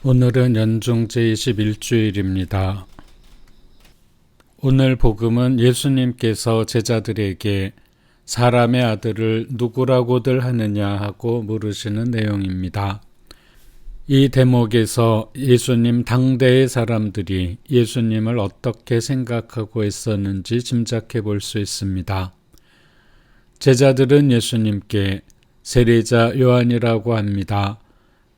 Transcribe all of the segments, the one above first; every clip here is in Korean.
오늘은 연중 제21주일입니다. 오늘 복음은 예수님께서 제자들에게 사람의 아들을 누구라고들 하느냐 하고 물으시는 내용입니다. 이 대목에서 예수님 당대의 사람들이 예수님을 어떻게 생각하고 있었는지 짐작해 볼 수 있습니다. 제자들은 예수님께 세례자 요한이라고 합니다.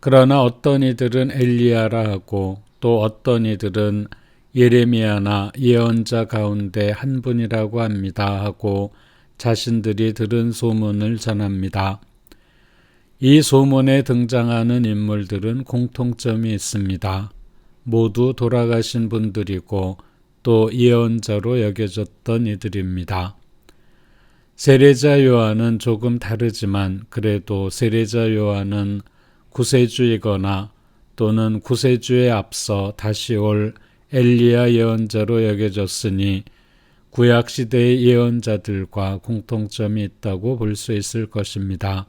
그러나 어떤 이들은 엘리야라 하고 또 어떤 이들은 예레미야나 예언자 가운데 한 분이라고 합니다 하고 자신들이 들은 소문을 전합니다. 이 소문에 등장하는 인물들은 공통점이 있습니다. 모두 돌아가신 분들이고 또 예언자로 여겨졌던 이들입니다. 세례자 요한은 조금 다르지만 그래도 세례자 요한은 구세주이거나 또는 구세주에 앞서 다시 올 엘리야 예언자로 여겨졌으니 구약시대의 예언자들과 공통점이 있다고 볼 수 있을 것입니다.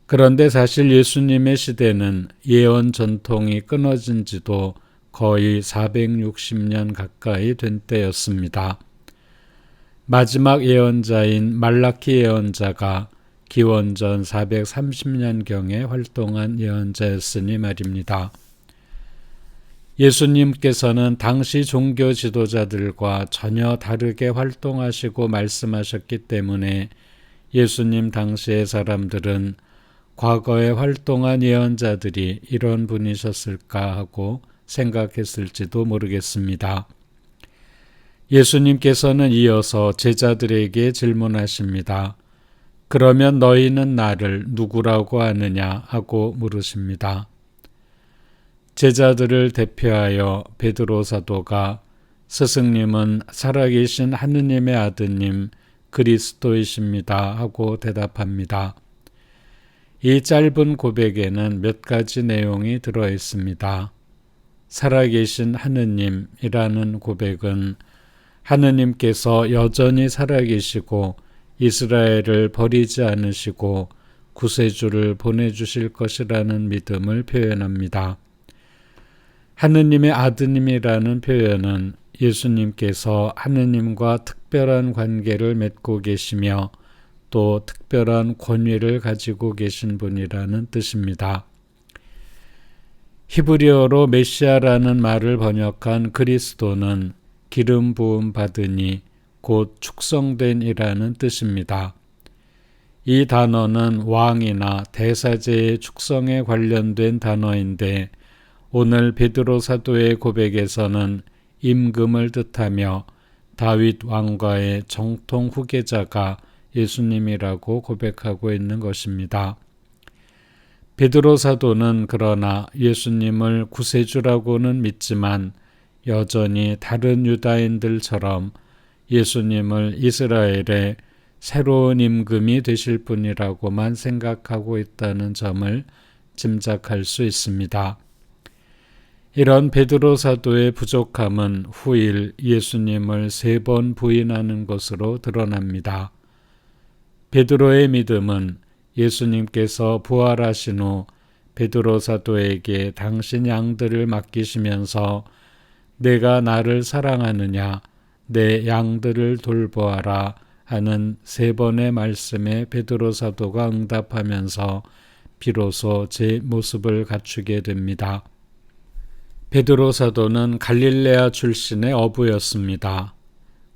그런데 사실 예수님의 시대는 예언 전통이 끊어진 지도 거의 460년 가까이 된 때였습니다. 마지막 예언자인 말라키 예언자가 기원전 430년경에 활동한 예언자였으니 말입니다. 예수님께서는 당시 종교 지도자들과 전혀 다르게 활동하시고 말씀하셨기 때문에 예수님 당시의 사람들은 과거에 활동한 예언자들이 이런 분이셨을까 하고 생각했을지도 모르겠습니다. 예수님께서는 이어서 제자들에게 질문하십니다. 그러면 너희는 나를 누구라고 하느냐 하고 물으십니다. 제자들을 대표하여 베드로 사도가 스승님은 살아계신 하느님의 아드님 그리스도이십니다 하고 대답합니다. 이 짧은 고백에는 몇 가지 내용이 들어 있습니다. 살아계신 하느님이라는 고백은 하느님께서 여전히 살아계시고 이스라엘을 버리지 않으시고 구세주를 보내주실 것이라는 믿음을 표현합니다. 하느님의 아드님이라는 표현은 예수님께서 하느님과 특별한 관계를 맺고 계시며 또 특별한 권위를 가지고 계신 분이라는 뜻입니다. 히브리어로 메시아라는 말을 번역한 그리스도는 기름 부음 받으니 곧 축성된 이라는 뜻입니다. 이 단어는 왕이나 대사제의 축성에 관련된 단어인데 오늘 베드로 사도의 고백에서는 임금을 뜻하며 다윗 왕과의 정통 후계자가 예수님이라고 고백하고 있는 것입니다. 베드로 사도는 그러나 예수님을 구세주라고는 믿지만 여전히 다른 유다인들처럼 예수님을 이스라엘의 새로운 임금이 되실 분이라고만 생각하고 있다는 점을 짐작할 수 있습니다. 이런 베드로 사도의 부족함은 후일 예수님을 3번 부인하는 것으로 드러납니다. 베드로의 믿음은 예수님께서 부활하신 후 베드로 사도에게 당신 양들을 맡기시면서 내가 나를 사랑하느냐 내 양들을 돌보아라 하는 3번의 말씀에 베드로 사도가 응답하면서 비로소 제 모습을 갖추게 됩니다. 베드로 사도는 갈릴레아 출신의 어부였습니다.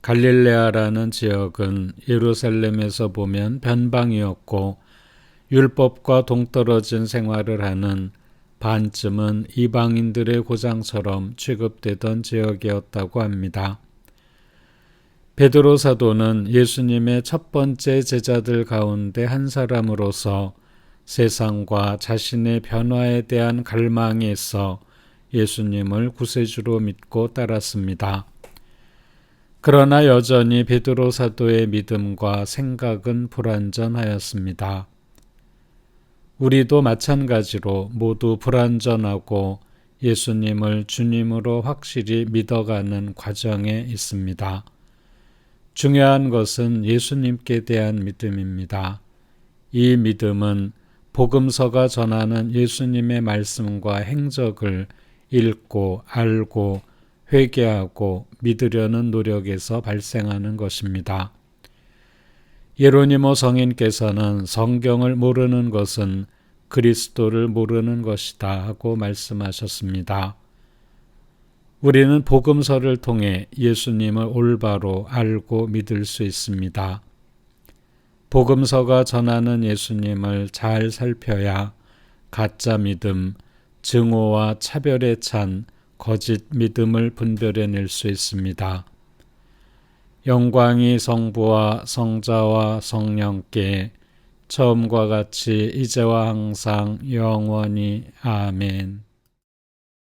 갈릴레아라는 지역은 예루살렘에서 보면 변방이었고 율법과 동떨어진 생활을 하는 반쯤은 이방인들의 고장처럼 취급되던 지역이었다고 합니다. 베드로 사도는 예수님의 첫 번째 제자들 가운데 한 사람으로서 세상과 자신의 변화에 대한 갈망이 있어 예수님을 구세주로 믿고 따랐습니다. 그러나 여전히 베드로 사도의 믿음과 생각은 불완전하였습니다. 우리도 마찬가지로 모두 불완전하고 예수님을 주님으로 확실히 믿어가는 과정에 있습니다. 중요한 것은 예수님께 대한 믿음입니다. 이 믿음은 복음서가 전하는 예수님의 말씀과 행적을 읽고 알고 회개하고 믿으려는 노력에서 발생하는 것입니다. 예로니모 성인께서는 성경을 모르는 것은 그리스도를 모르는 것이다 하고 말씀하셨습니다. 우리는 복음서를 통해 예수님을 올바로 알고 믿을 수 있습니다. 복음서가 전하는 예수님을 잘 살펴야 가짜 믿음, 증오와 차별에 찬 거짓 믿음을 분별해낼 수 있습니다. 영광이 성부와 성자와 성령께 처음과 같이 이제와 항상 영원히 아멘.